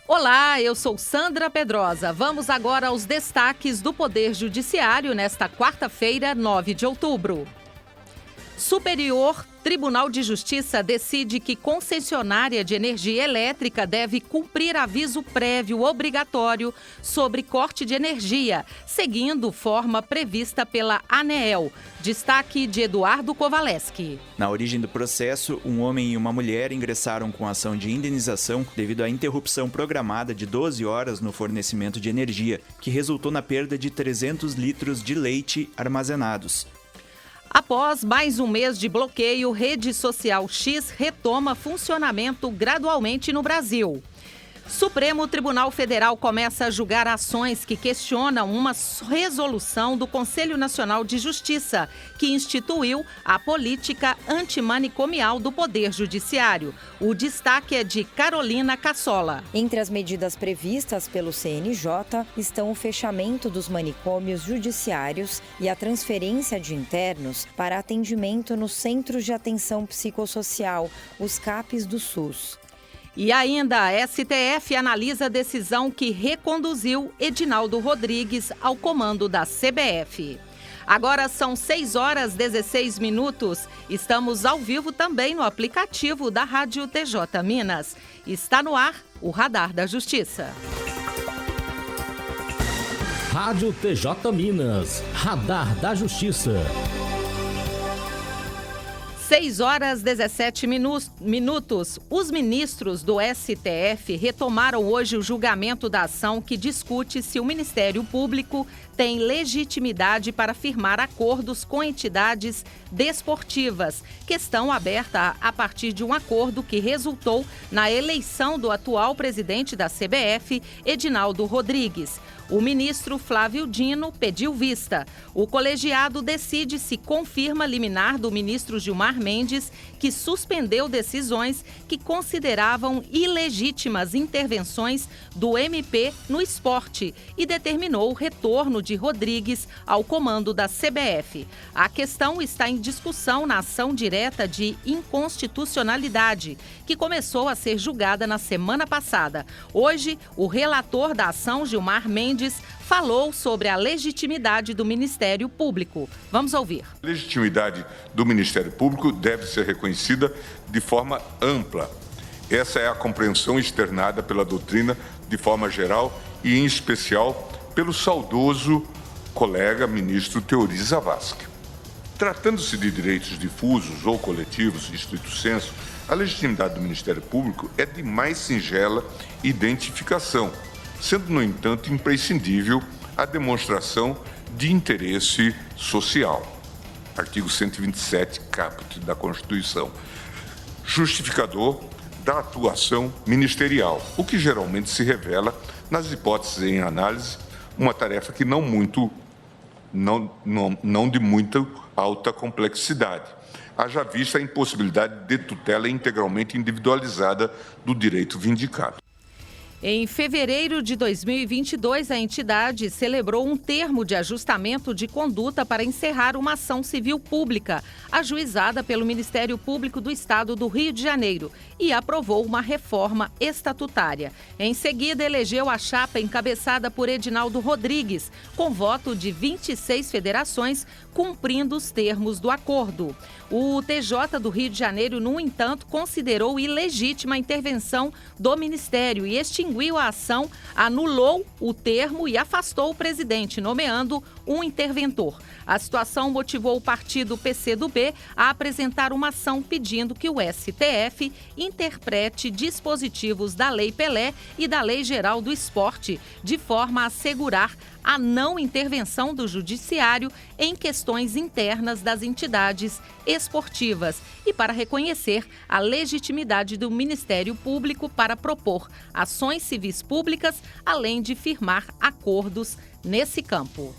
Olá, eu sou Sandra Pedrosa. Vamos agora aos destaques do Poder Judiciário nesta quarta-feira, 9 de outubro. Superior Tribunal de Justiça decide que concessionária de energia elétrica deve cumprir aviso prévio obrigatório sobre corte de energia, seguindo forma prevista pela ANEEL. Destaque de Eduardo Kovaleski. Na origem do processo, um homem e uma mulher ingressaram com ação de indenização devido à interrupção programada de 12 horas no fornecimento de energia, que resultou na perda de 300 litros de leite armazenados. Após mais um mês de bloqueio, rede social X retoma funcionamento gradualmente no Brasil. Supremo Tribunal Federal começa a julgar ações que questionam uma resolução do Conselho Nacional de Justiça, que instituiu a política antimanicomial do Poder Judiciário. O destaque é de Carolina Cassola. Entre as medidas previstas pelo CNJ estão o fechamento dos manicômios judiciários e a transferência de internos para atendimento nos Centros de Atenção Psicossocial, os CAPs do SUS. E ainda a STF analisa a decisão que reconduziu Edinaldo Rodrigues ao comando da CBF. Agora são 6h16. Estamos ao vivo também no aplicativo da Rádio TJ Minas. Está no ar o Radar da Justiça. Rádio TJ Minas, Radar da Justiça. 6h17. Os ministros do STF retomaram hoje o julgamento da ação que discute se o Ministério Público tem legitimidade para firmar acordos com entidades desportivas, questão aberta a partir de um acordo que resultou na eleição do atual presidente da CBF, Edinaldo Rodrigues. O ministro Flávio Dino pediu vista. O colegiado decide se confirma liminar do ministro Gilmar Mendes, que suspendeu decisões que consideravam ilegítimas intervenções do MP no esporte e determinou o retorno de Rodrigues ao comando da CBF. A questão está em discussão na ação direta de inconstitucionalidade, que começou a ser julgada na semana passada. Hoje, o relator da ação, Gilmar Mendes, falou sobre a legitimidade do Ministério Público. Vamos ouvir. A legitimidade do Ministério Público deve ser reconhecida de forma ampla. Essa é a compreensão externada pela doutrina de forma geral e, em especial, pelo saudoso colega ministro Teori Zavascki. Tratando-se de direitos difusos ou coletivos, estrito sensu, a legitimidade do Ministério Público é de mais singela identificação, sendo, no entanto, imprescindível a demonstração de interesse social. Artigo 127, caput da Constituição. Justificador da atuação ministerial, o que geralmente se revela, nas hipóteses em análise, uma tarefa que não de muita alta complexidade, haja vista a impossibilidade de tutela integralmente individualizada do direito vindicado. Em fevereiro de 2022, a entidade celebrou um termo de ajustamento de conduta para encerrar uma ação civil pública, ajuizada pelo Ministério Público do Estado do Rio de Janeiro, e aprovou uma reforma estatutária. Em seguida, elegeu a chapa encabeçada por Edinaldo Rodrigues, com voto de 26 federações, cumprindo os termos do acordo. O TJ do Rio de Janeiro, no entanto, considerou ilegítima a intervenção do Ministério e extinguiu a ação, anulou o termo e afastou o presidente, nomeando um interventor. A situação motivou o partido PCdoB a apresentar uma ação pedindo que o STF interprete dispositivos da Lei Pelé e da Lei Geral do Esporte, de forma a assegurar a não intervenção do Judiciário em questões internas das entidades esportivas e para reconhecer a legitimidade do Ministério Público para propor ações civis públicas, além de firmar acordos nesse campo.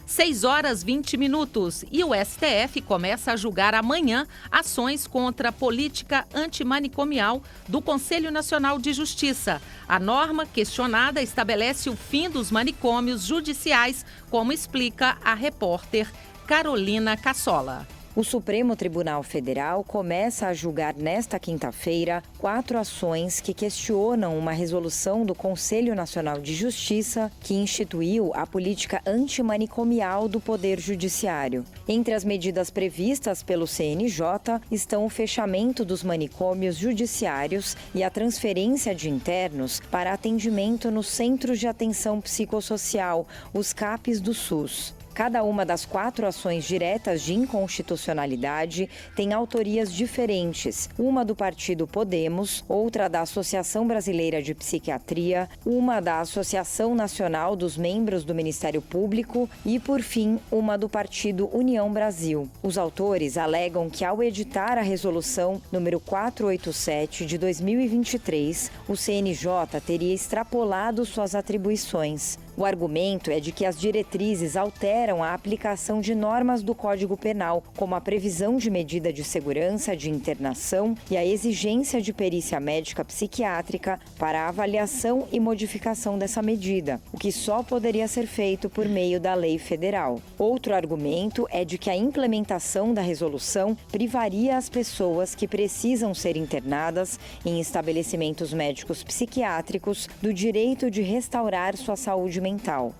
6h20 e o STF começa a julgar amanhã ações contra a política antimanicomial do Conselho Nacional de Justiça. A norma questionada estabelece o fim dos manicômios judiciais, como explica a repórter Carolina Cassola. O Supremo Tribunal Federal começa a julgar nesta quinta-feira 4 ações que questionam uma resolução do Conselho Nacional de Justiça que instituiu a política antimanicomial do Poder Judiciário. Entre as medidas previstas pelo CNJ estão o fechamento dos manicômios judiciários e a transferência de internos para atendimento nos Centros de Atenção Psicossocial, os CAPs do SUS. Cada uma das 4 ações diretas de inconstitucionalidade tem autorias diferentes, uma do partido Podemos, outra da Associação Brasileira de Psiquiatria, uma da Associação Nacional dos Membros do Ministério Público e, por fim, uma do partido União Brasil. Os autores alegam que, ao editar a resolução número 487 de 2023, o CNJ teria extrapolado suas atribuições. O argumento é de que as diretrizes alteram a aplicação de normas do Código Penal, como a previsão de medida de segurança de internação e a exigência de perícia médica psiquiátrica para a avaliação e modificação dessa medida, o que só poderia ser feito por meio da lei federal. Outro argumento é de que a implementação da resolução privaria as pessoas que precisam ser internadas em estabelecimentos médicos psiquiátricos do direito de restaurar sua saúde mental.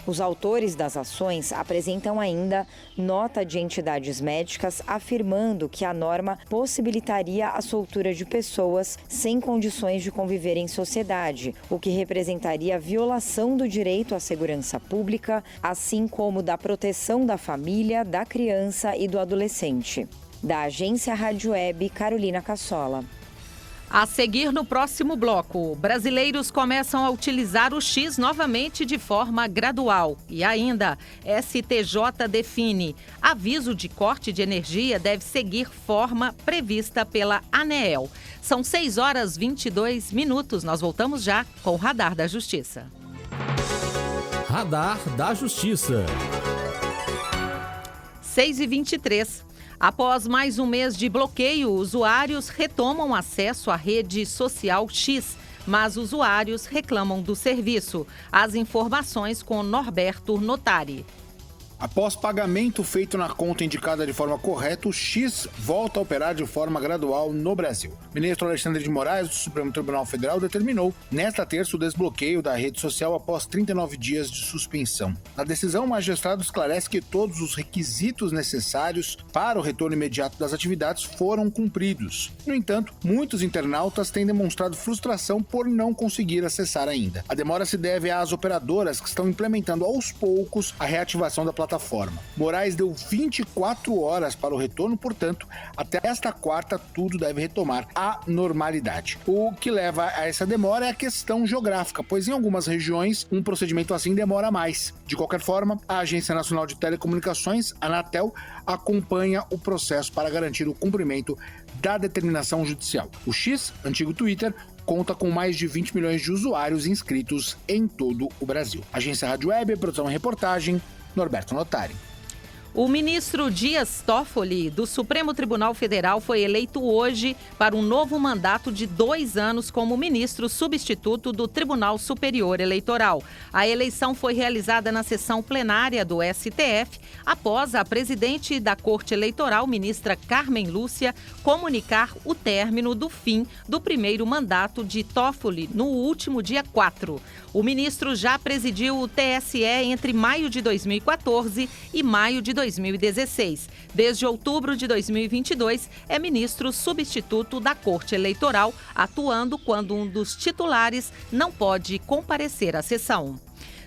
Os autores das ações apresentam ainda nota de entidades médicas afirmando que a norma possibilitaria a soltura de pessoas sem condições de conviver em sociedade, o que representaria violação do direito à segurança pública, assim como da proteção da família, da criança e do adolescente. Da Agência Rádio Web, Carolina Cassola. A seguir no próximo bloco, brasileiros começam a utilizar o X novamente de forma gradual. E ainda, STJ define: aviso de corte de energia deve seguir forma prevista pela ANEEL. São 6h22. Nós voltamos já com o Radar da Justiça. Radar da Justiça. 6h23. Após mais um mês de bloqueio, usuários retomam acesso à rede social X, mas usuários reclamam do serviço. As informações com Norberto Notari. Após pagamento feito na conta indicada de forma correta, o X volta a operar de forma gradual no Brasil. O ministro Alexandre de Moraes, do Supremo Tribunal Federal, determinou nesta terça o desbloqueio da rede social após 39 dias de suspensão. Na decisão, o magistrado esclarece que todos os requisitos necessários para o retorno imediato das atividades foram cumpridos. No entanto, muitos internautas têm demonstrado frustração por não conseguir acessar ainda. A demora se deve às operadoras que estão implementando aos poucos a reativação da plataforma. Moraes deu 24 horas para o retorno, portanto, até esta quarta tudo deve retomar à normalidade. O que leva a essa demora é a questão geográfica, pois em algumas regiões um procedimento assim demora mais. De qualquer forma, a Agência Nacional de Telecomunicações, Anatel, acompanha o processo para garantir o cumprimento da determinação judicial. O X, antigo Twitter, conta com mais de 20 milhões de usuários inscritos em todo o Brasil. Agência Rádio Web, produção e reportagem, Norberto Notari. O ministro Dias Toffoli, do Supremo Tribunal Federal, foi eleito hoje para um novo mandato de 2 anos como ministro substituto do Tribunal Superior Eleitoral. A eleição foi realizada na sessão plenária do STF, após a presidente da Corte Eleitoral, ministra Carmen Lúcia, comunicar o término do fim do primeiro mandato de Toffoli no último dia 4. O ministro já presidiu o TSE entre maio de 2014 e maio de 2016. Desde outubro de 2022, é ministro substituto da Corte Eleitoral, atuando quando um dos titulares não pode comparecer à sessão.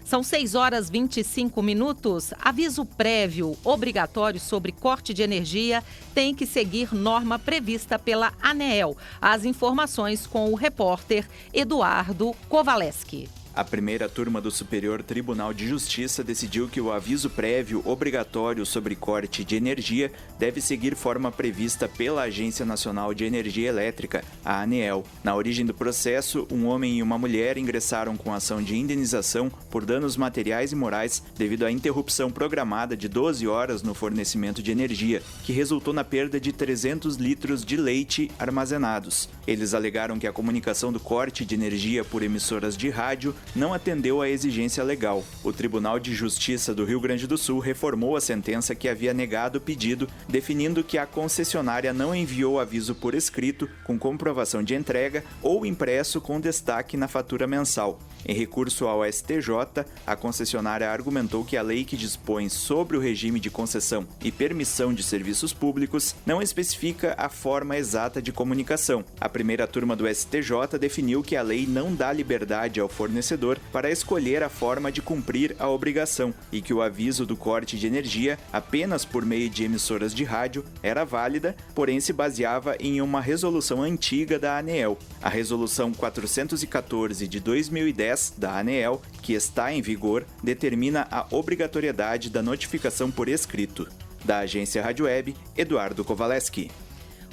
São 6h25. Aviso prévio obrigatório sobre corte de energia tem que seguir norma prevista pela ANEEL. As informações com o repórter Eduardo Kovaleski. A primeira turma do Superior Tribunal de Justiça decidiu que o aviso prévio obrigatório sobre corte de energia deve seguir forma prevista pela Agência Nacional de Energia Elétrica, a ANEEL. Na origem do processo, um homem e uma mulher ingressaram com ação de indenização por danos materiais e morais devido à interrupção programada de 12 horas no fornecimento de energia, que resultou na perda de 300 litros de leite armazenados. Eles alegaram que a comunicação do corte de energia por emissoras de rádio não atendeu à exigência legal. O Tribunal de Justiça do Rio Grande do Sul reformou a sentença que havia negado o pedido, definindo que a concessionária não enviou aviso por escrito, com comprovação de entrega ou impresso com destaque na fatura mensal. Em recurso ao STJ, a concessionária argumentou que a lei que dispõe sobre o regime de concessão e permissão de serviços públicos não especifica a forma exata de comunicação. A primeira turma do STJ definiu que a lei não dá liberdade ao fornecedor para escolher a forma de cumprir a obrigação e que o aviso do corte de energia, apenas por meio de emissoras de rádio, era válida, porém se baseava em uma resolução antiga da ANEEL. A Resolução 414 de 2010 da ANEEL, que está em vigor, determina a obrigatoriedade da notificação por escrito. Da Agência Rádio Web, Eduardo Kowaleski.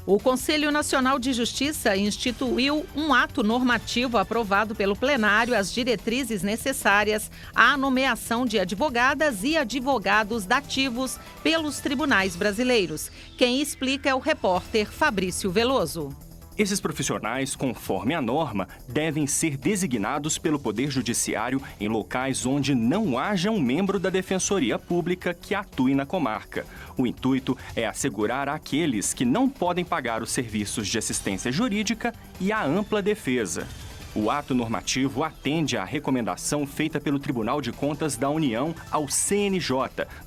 O Conselho Nacional de Justiça instituiu um ato normativo aprovado pelo plenário as diretrizes necessárias à nomeação de advogadas e advogados dativos pelos tribunais brasileiros. Quem explica é o repórter Fabrício Veloso. Esses profissionais, conforme a norma, devem ser designados pelo Poder Judiciário em locais onde não haja um membro da Defensoria Pública que atue na comarca. O intuito é assegurar àqueles que não podem pagar os serviços de assistência jurídica e a ampla defesa. O ato normativo atende à recomendação feita pelo Tribunal de Contas da União ao CNJ,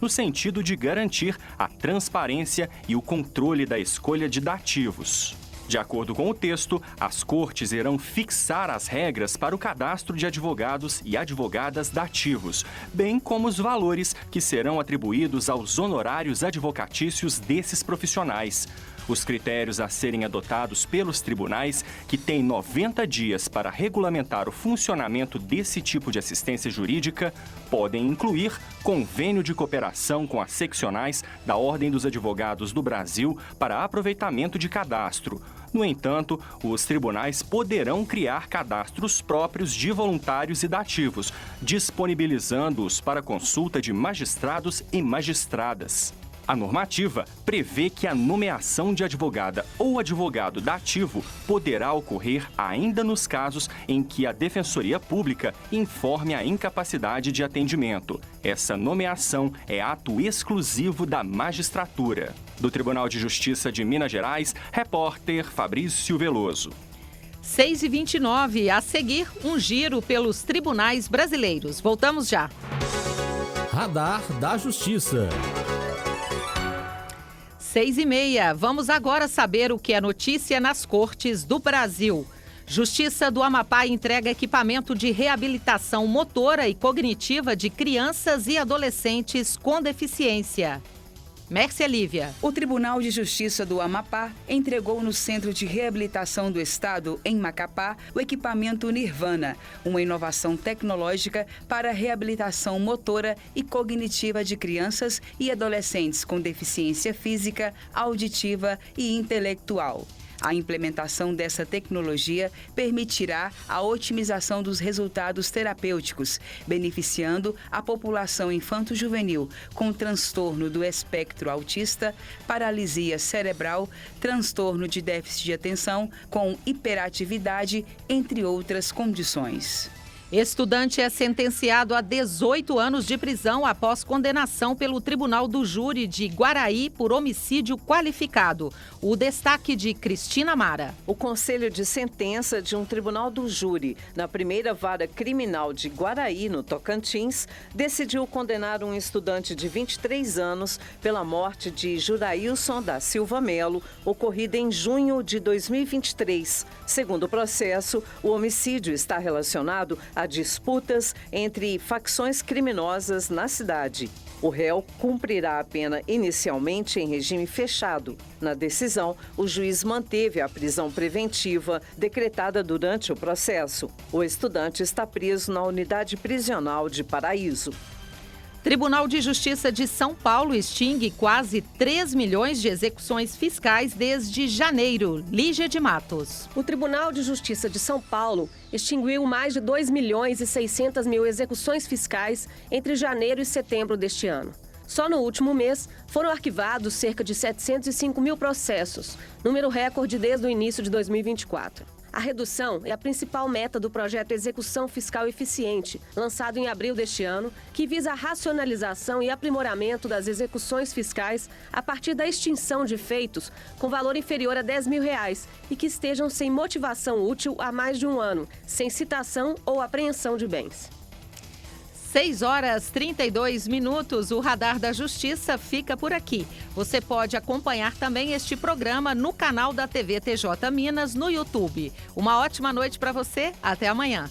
no sentido de garantir a transparência e o controle da escolha de dativos. De acordo com o texto, as cortes irão fixar as regras para o cadastro de advogados e advogadas dativos, bem como os valores que serão atribuídos aos honorários advocatícios desses profissionais. Os critérios a serem adotados pelos tribunais, que têm 90 dias para regulamentar o funcionamento desse tipo de assistência jurídica, podem incluir convênio de cooperação com as seccionais da Ordem dos Advogados do Brasil para aproveitamento de cadastro. No entanto, os tribunais poderão criar cadastros próprios de voluntários e dativos, disponibilizando-os para consulta de magistrados e magistradas. A normativa prevê que a nomeação de advogada ou advogado dativo poderá ocorrer ainda nos casos em que a Defensoria Pública informe a incapacidade de atendimento. Essa nomeação é ato exclusivo da magistratura. Do Tribunal de Justiça de Minas Gerais, repórter Fabrício Veloso. 6h29, a seguir, um giro pelos tribunais brasileiros. Voltamos já. Radar da Justiça. 6h30, vamos agora saber o que é notícia nas cortes do Brasil. Justiça do Amapá entrega equipamento de reabilitação motora e cognitiva de crianças e adolescentes com deficiência. Mércia Lívia. O Tribunal de Justiça do Amapá entregou no Centro de Reabilitação do Estado, em Macapá, o equipamento Nirvana, uma inovação tecnológica para a reabilitação motora e cognitiva de crianças e adolescentes com deficiência física, auditiva e intelectual. A implementação dessa tecnologia permitirá a otimização dos resultados terapêuticos, beneficiando a população infanto-juvenil com transtorno do espectro autista, paralisia cerebral, transtorno de déficit de atenção com hiperatividade, entre outras condições. Estudante é sentenciado a 18 anos de prisão após condenação pelo Tribunal do Júri de Guaraí por homicídio qualificado. O destaque de Cristina Mara. O Conselho de Sentença de um Tribunal do Júri, na primeira vara criminal de Guaraí, no Tocantins, decidiu condenar um estudante de 23 anos pela morte de Jurailson da Silva Melo, ocorrida em junho de 2023. Segundo o processo, o homicídio está relacionado a disputas entre facções criminosas na cidade. O réu cumprirá a pena inicialmente em regime fechado. Na decisão, o juiz manteve a prisão preventiva decretada durante o processo. O estudante está preso na unidade prisional de Paraíso. Tribunal de Justiça de São Paulo extingue quase 3 milhões de execuções fiscais desde janeiro. Lígia de Matos. O Tribunal de Justiça de São Paulo extinguiu mais de 2 milhões e 600 mil execuções fiscais entre janeiro e setembro deste ano. Só no último mês foram arquivados cerca de 705 mil processos, número recorde desde o início de 2024. A redução é a principal meta do projeto Execução Fiscal Eficiente, lançado em abril deste ano, que visa a racionalização e aprimoramento das execuções fiscais a partir da extinção de feitos com valor inferior a R$10 mil e que estejam sem motivação útil há mais de um ano, sem citação ou apreensão de bens. 6h32. O Radar da Justiça fica por aqui. Você pode acompanhar também este programa no canal da TV TJ Minas no YouTube. Uma ótima noite para você. Até amanhã.